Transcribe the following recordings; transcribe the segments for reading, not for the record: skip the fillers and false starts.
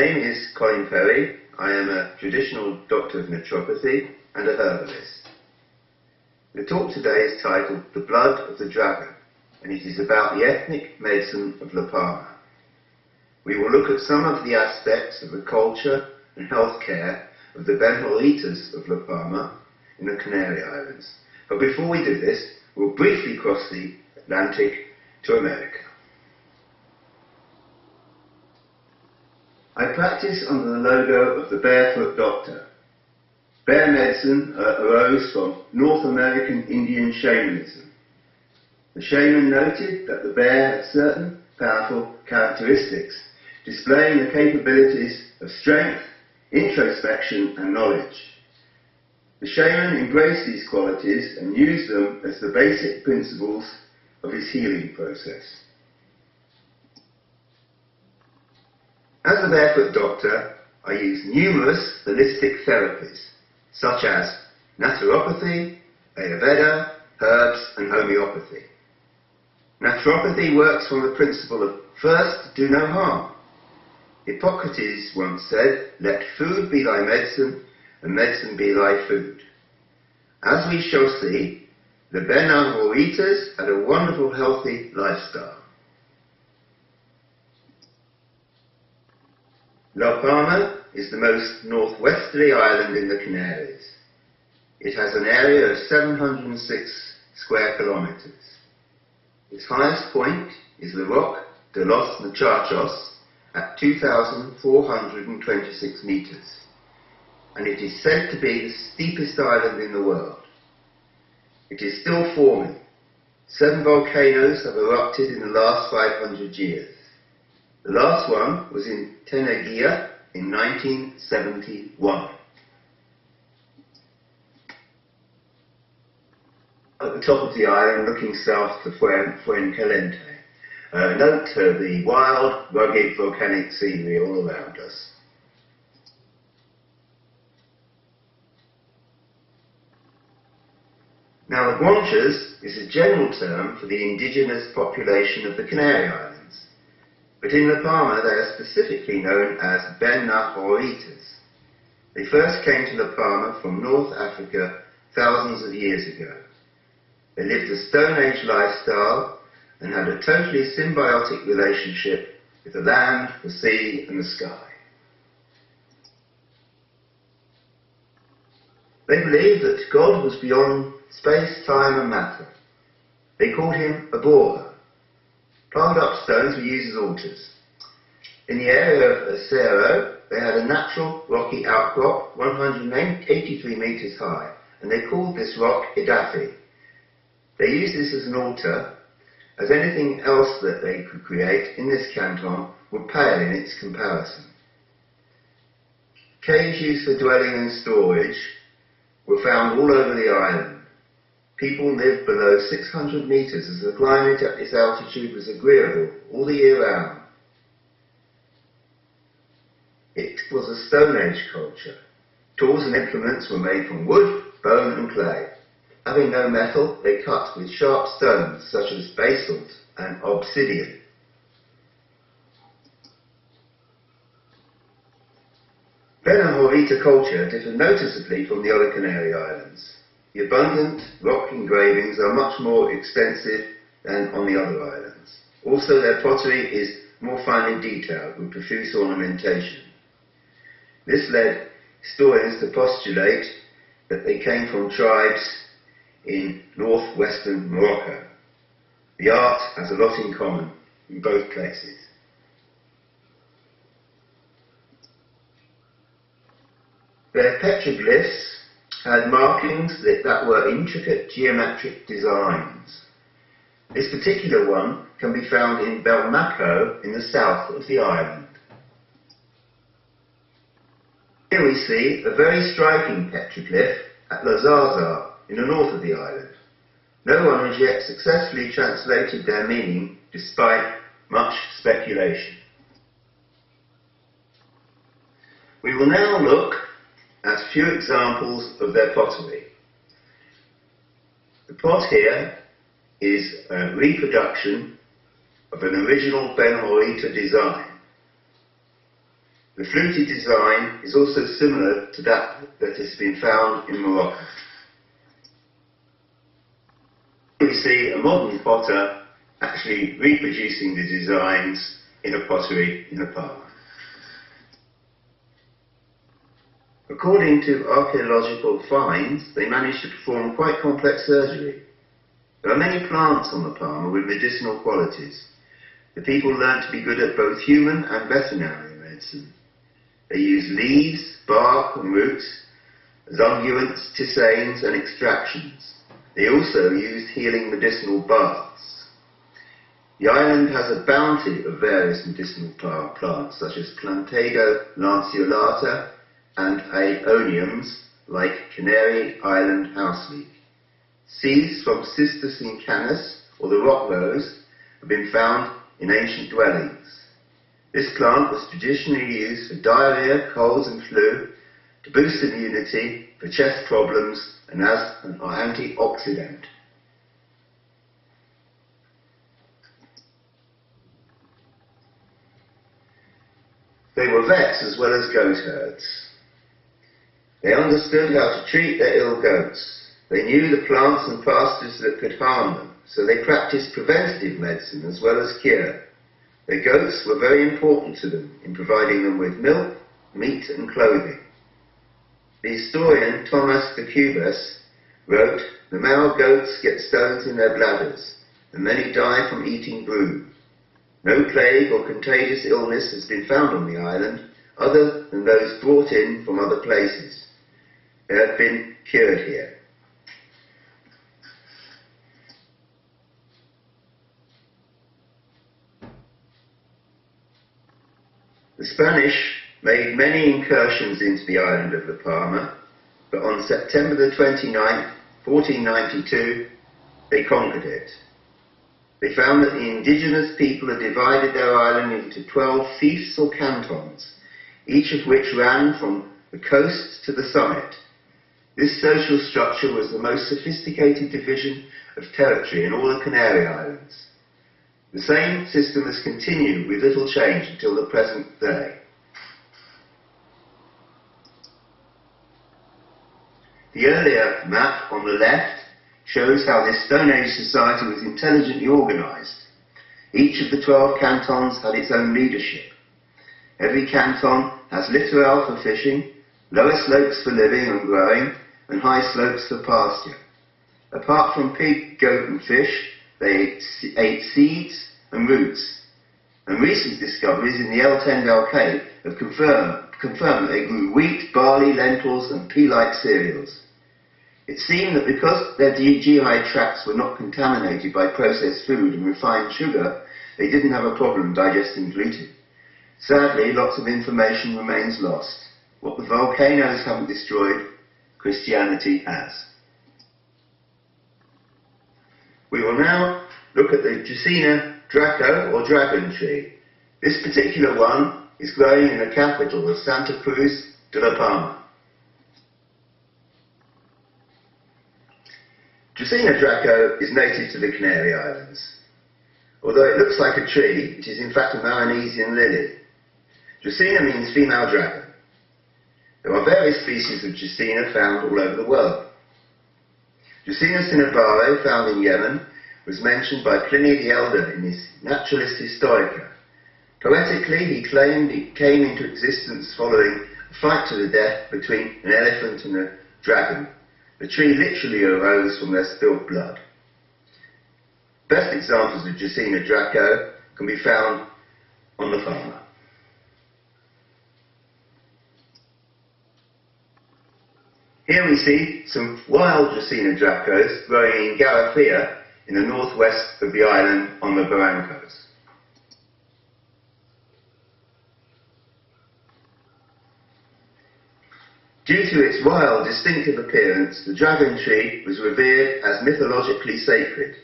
name is Colin Perry. I am a traditional doctor of naturopathy and a herbalist. The talk today is titled The Blood of the Dragon, and it is about the ethnic medicine of La Palma. We will look at some of the aspects of the culture and health care of the Benjolitas of La Palma in the Canary Islands. But before we do this, we'll briefly cross the Atlantic to America. I practice under the logo of the BearFootDoctor. Bear medicine arose from North American Indian shamanism. The shaman noted that the bear had certain powerful characteristics, displaying the capabilities of strength, introspection and knowledge. The shaman embraced these qualities and used them as the basic principles of his healing process. As a barefoot doctor, I use numerous holistic therapies, such as naturopathy, Ayurveda, herbs and homeopathy. Naturopathy works from the principle of first do no harm. Hippocrates once said, "Let food be thy medicine, and medicine be thy food." As we shall see, the Benjolitas had a wonderful healthy lifestyle. La Palma is the most northwesterly island in the Canaries. It has an area of 706 square kilometers. Its highest point is the Rock de los Muchachos at 2,426 meters, and it is said to be the steepest island in the world. It is still forming. 7 volcanoes have erupted in the last 500 years. The last one was in Teneguía in 1971. At the top of the island, looking south to Fuencaliente, note the wild, rugged volcanic scenery all around us. Now, the Guanches is a general term for the indigenous population of the Canary Islands. But in La Palma they are specifically known as Benjolitas. They first came to La Palma from North Africa thousands of years ago. They lived a Stone Age lifestyle and had a totally symbiotic relationship with the land, the sea and the sky. They believed that God was beyond space, time and matter. They called him a Bora. Piled up stones were used as altars. In the area of Acero, they had a natural rocky outcrop 183 metres high, and they called this rock Idafi. They used this as an altar, as anything else that they could create in this canton would pale in its comparison. Caves used for dwelling and storage were found all over the island. People lived below 600 metres as the climate at this altitude was agreeable all the year round. It was a Stone Age culture. Tools and implements were made from wood, bone and clay. Having no metal, they cut with sharp stones such as basalt and obsidian. Benjolita culture differed noticeably from the other Canary Islands. The abundant rock engravings are much more extensive than on the other islands. Also, their pottery is more finely detailed with profuse ornamentation. This led historians to postulate that they came from tribes in northwestern Morocco. The art has a lot in common in both places. Their petroglyphs had markings that were intricate geometric designs. This particular one can be found in Belmaco in the south of the island. Here we see a very striking petroglyph at La Zarza in the north of the island. No one has yet successfully translated their meaning despite much speculation. We will now look at a few examples of their pottery. The pot here is a reproduction of an original Benjolita design. The fluted design is also similar to that has been found in Morocco. We see a modern potter actually reproducing the designs in a pottery in Palma. According to archaeological finds, they managed to perform quite complex surgery. There are many plants on the Palma with medicinal qualities. The people learned to be good at both human and veterinary medicine. They used leaves, bark and roots as unguents, tisanes and extractions. They also used healing medicinal baths. The island has a bounty of various medicinal plants such as Plantago lanceolata and aeoniums like Canary Island houseleek. Seeds from Cistus incanus, or the rock rose, have been found in ancient dwellings. This plant was traditionally used for diarrhea, colds and flu, to boost immunity, for chest problems and as an antioxidant. They were vets as well as goat herds. They understood how to treat their ill goats. They knew the plants and pastures that could harm them, so they practiced preventative medicine as well as cure. Their goats were very important to them in providing them with milk, meat and clothing. The historian Thomas de Cubas wrote, "The male goats get stones in their bladders, and many die from eating brood. No plague or contagious illness has been found on the island, other than those brought in from other places. They have been cured here." The Spanish made many incursions into the island of La Palma, but on September the 29th, 1492, they conquered it. They found that the indigenous people had divided their island into 12 fiefs or cantons, each of which ran from the coast to the summit. This social structure was the most sophisticated division of territory in all the Canary Islands. The same system has continued with little change until the present day. The earlier map on the left shows how this Stone Age society was intelligently organised. Each of the 12 cantons had its own leadership. Every canton has littoral for fishing, lower slopes for living and growing, and high slopes for pasture. Apart from pig, goat and fish, they ate seeds and roots, and recent discoveries in the El Tendal Cave have confirmed that they grew wheat, barley, lentils and pea-like cereals. It seemed that because their GI tracts were not contaminated by processed food and refined sugar, they didn't have a problem digesting gluten. Sadly, lots of information remains lost. What the volcanoes haven't destroyed, Christianity has. We will now look at the Dracaena Draco or dragon tree. This particular one is growing in the capital of Santa Cruz de la Palma. Dracaena Draco is native to the Canary Islands. Although it looks like a tree, it is in fact a Melanesian lily. Dracaena means female dragon. There are various species of Dracaena found all over the world. Dracaena cinnabare, found in Yemen, was mentioned by Pliny the Elder in his Naturalis Historica. Poetically, he claimed it came into existence following a fight to the death between an elephant and a dragon. The tree literally arose from their spilt blood. Best examples of Dracaena Draco can be found on the Palma. Here we see some wild Dracaena Dracos growing in Garafia in the northwest of the island on the Barrancos. Due to its wild, distinctive appearance, the dragon tree was revered as mythologically sacred.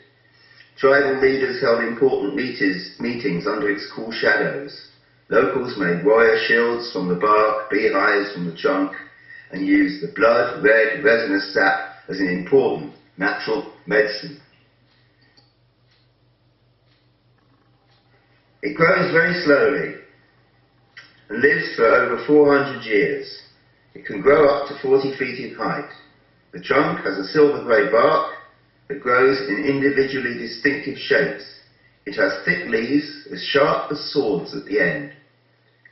Tribal leaders held important meetings under its cool shadows. Locals made warrior shields from the bark, beehives from the trunk, and used the blood, red, resinous sap as an important natural medicine. It grows very slowly. and lives for over 400 years. It can grow up to 40 feet in height. The trunk has a silver-grey bark that grows in individually distinctive shapes. It has thick leaves as sharp as swords at the end.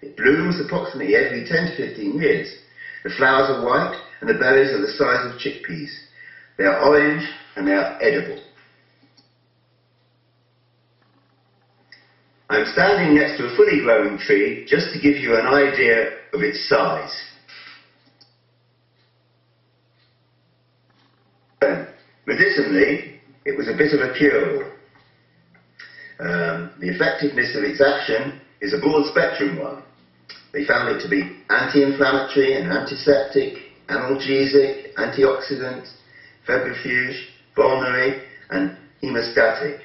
It blooms approximately every 10 to 15 years. The flowers are white and the berries are the size of chickpeas. They are orange and they are edible. I'm standing next to a fully grown tree just to give you an idea of its size. Medicinally, it was a bit of a cure-all. The effectiveness of its action is a broad spectrum one. They found it to be anti-inflammatory and antiseptic, analgesic, antioxidant, febrifuge, vulnerary and hemostatic.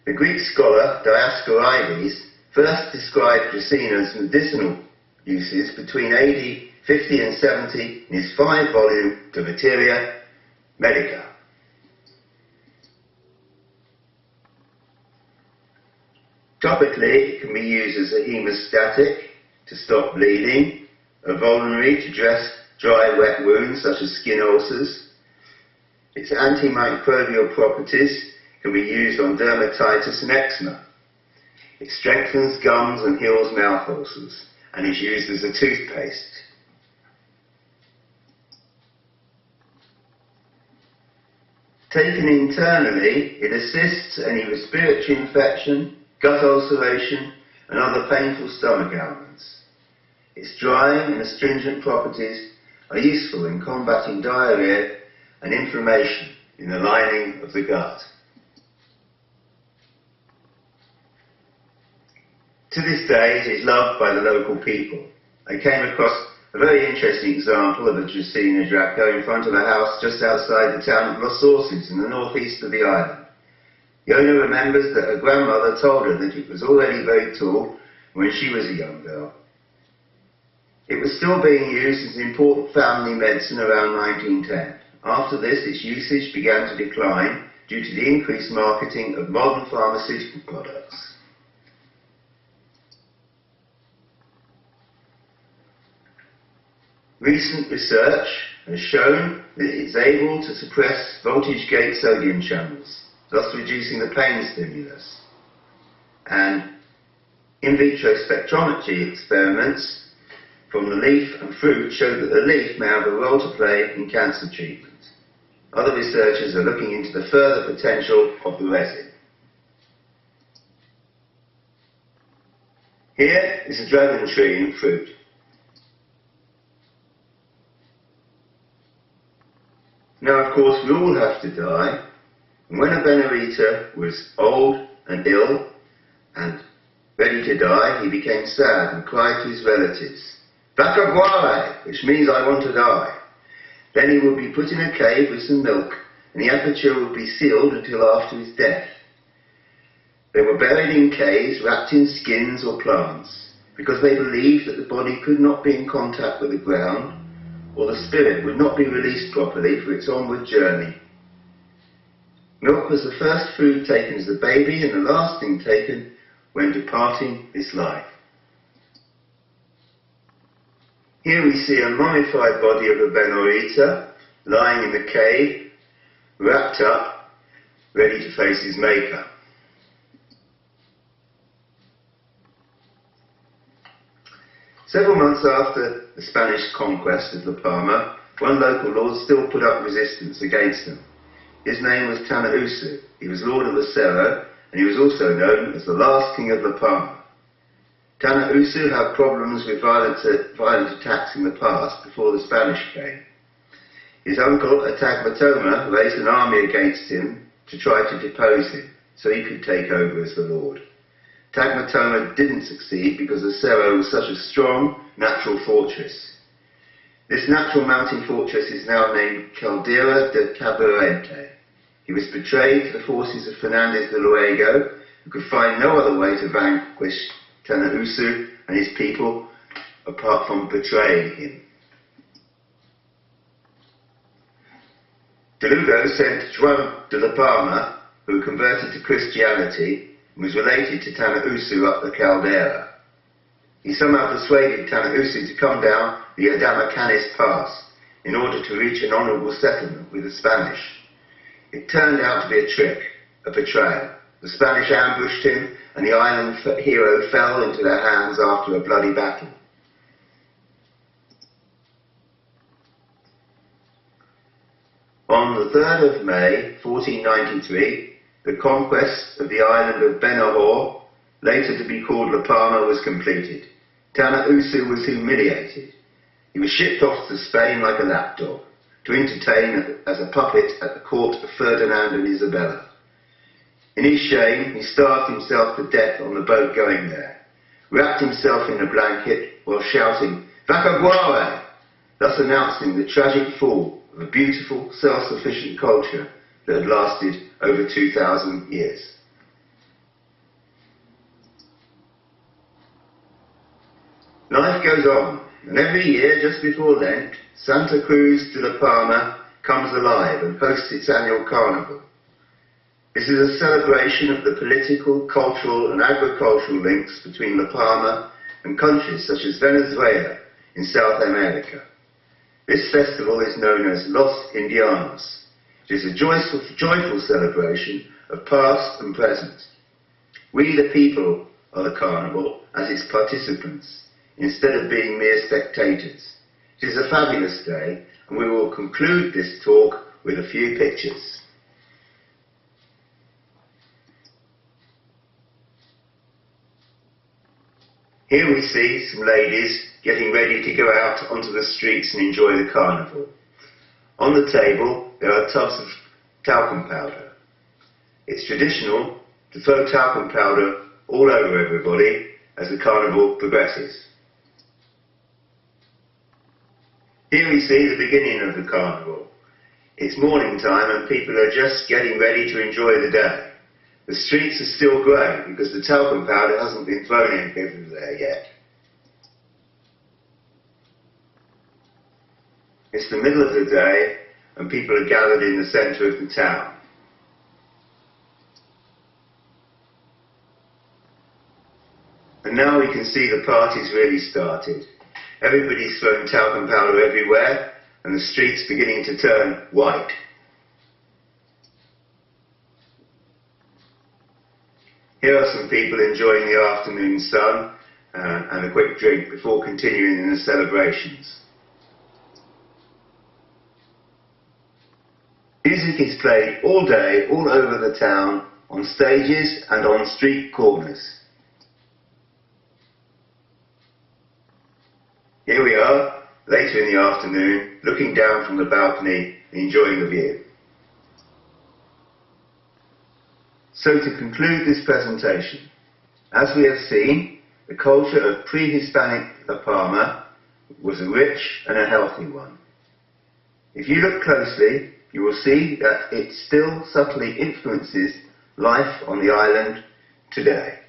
The Greek scholar Dioscorides first described Dracaena's medicinal uses between AD 50 and 70 in his 5-volume De Materia Medica. Topically, it can be used as a hemostatic to stop bleeding, a vulnerary to dress dry, wet wounds such as skin ulcers. Its antimicrobial properties can be used on dermatitis and eczema. It strengthens gums and heals mouth ulcers and is used as a toothpaste. Taken internally, it assists any respiratory infection, gut ulceration and other painful stomach ailments. Its drying and astringent properties are useful in combating diarrhea and inflammation in the lining of the gut. To this day, it is loved by the local people. I came across a very interesting example of a Dracaena Draco in front of a house just outside the town of Los Sauces in the northeast of the island. The owner remembers that her grandmother told her that it was already very tall when she was a young girl. It was still being used as an important family medicine around 1910. After this, its usage began to decline due to the increased marketing of modern pharmaceutical products. Recent research has shown that it is able to suppress voltage gate sodium channels, thus reducing the pain stimulus. And in vitro spectrometry experiments from the leaf and fruit show that the leaf may have a role to play in cancer treatment. Other researchers are looking into the further potential of the resin. Here is a dragon tree in fruit. Now, of course, we all have to die, and when a Benorita was old and ill and ready to die, he became sad and cried to his relatives, "Vacaguai," which means "I want to die." Then he would be put in a cave with some milk, and the aperture would be sealed until after his death. They were buried in caves wrapped in skins or plants, because they believed that the body could not be in contact with the ground, or the spirit would not be released properly for its onward journey. Milk was the first food taken as a baby and the last thing taken when departing this life. Here we see a mummified body of a Benorita lying in the cave, wrapped up, ready to face his maker. Several months after the Spanish conquest of La Palma, one local lord still put up resistance against them. His name was Tanausu. He was lord of the Cerro, and he was also known as the last king of La Palma. Tanausu had problems with violent attacks in the past before the Spanish came. His uncle, Atagmatoma, raised an army against him to try to depose him, so he could take over as the lord. Tagmatoma didn't succeed because the Cerro was such a strong natural fortress. This natural mountain fortress is now named Caldera de Taburente. He was betrayed to the forces of Fernandez de Luego, who could find no other way to vanquish Tanausu and his people apart from betraying him. De Lugo sent Juan de la Palma, who converted to Christianity, and was related to Tanausu up the Caldera. he somehow persuaded Tanausu to come down the Adama Canis Pass in order to reach an honourable settlement with the Spanish. It turned out to be a trick, a betrayal. The Spanish ambushed him, and the island hero fell into their hands after a bloody battle. On the 3rd of May 1493, the conquest of the island of Benahor, later to be called La Palma, was completed. Tanausu was humiliated. He was shipped off to Spain like a lapdog, to entertain as a puppet at the court of Ferdinand and Isabella. In his shame, he starved himself to death on the boat going there, wrapped himself in a blanket while shouting, "Vacaguare!" thus announcing the tragic fall of a beautiful, self-sufficient culture that had lasted over 2,000 years. Life goes on, and every year, just before Lent, Santa Cruz de la Palma comes alive and hosts its annual carnival. This is a celebration of the political, cultural and agricultural links between La Palma and countries such as Venezuela in South America. This festival is known as Los Indianos. It is a joyful celebration of past and present. We, the people, are the carnival as its participants, instead of being mere spectators. It is a fabulous day, and we will conclude this talk with a few pictures. Here we see some ladies getting ready to go out onto the streets and enjoy the carnival. On the table there are tubs of talcum powder. It's traditional to throw talcum powder all over everybody as the carnival progresses. Here we see the beginning of the carnival. It's morning time and people are just getting ready to enjoy the day. The streets are still grey because the talcum powder hasn't been thrown in everywhere yet. It's the middle of the day and people are gathered in the centre of the town. And now we can see the party's really started. Everybody's throwing talcum powder everywhere and the street's beginning to turn white. Here are some people enjoying the afternoon sun and a quick drink before continuing in the celebrations. Music is played all day, all over the town, on stages and on street corners. Here we are, later in the afternoon, looking down from the balcony and enjoying the view. So to conclude this presentation, as we have seen, the culture of pre-Hispanic La Palma was a rich and a healthy one. If you look closely, you will see that it still subtly influences life on the island today.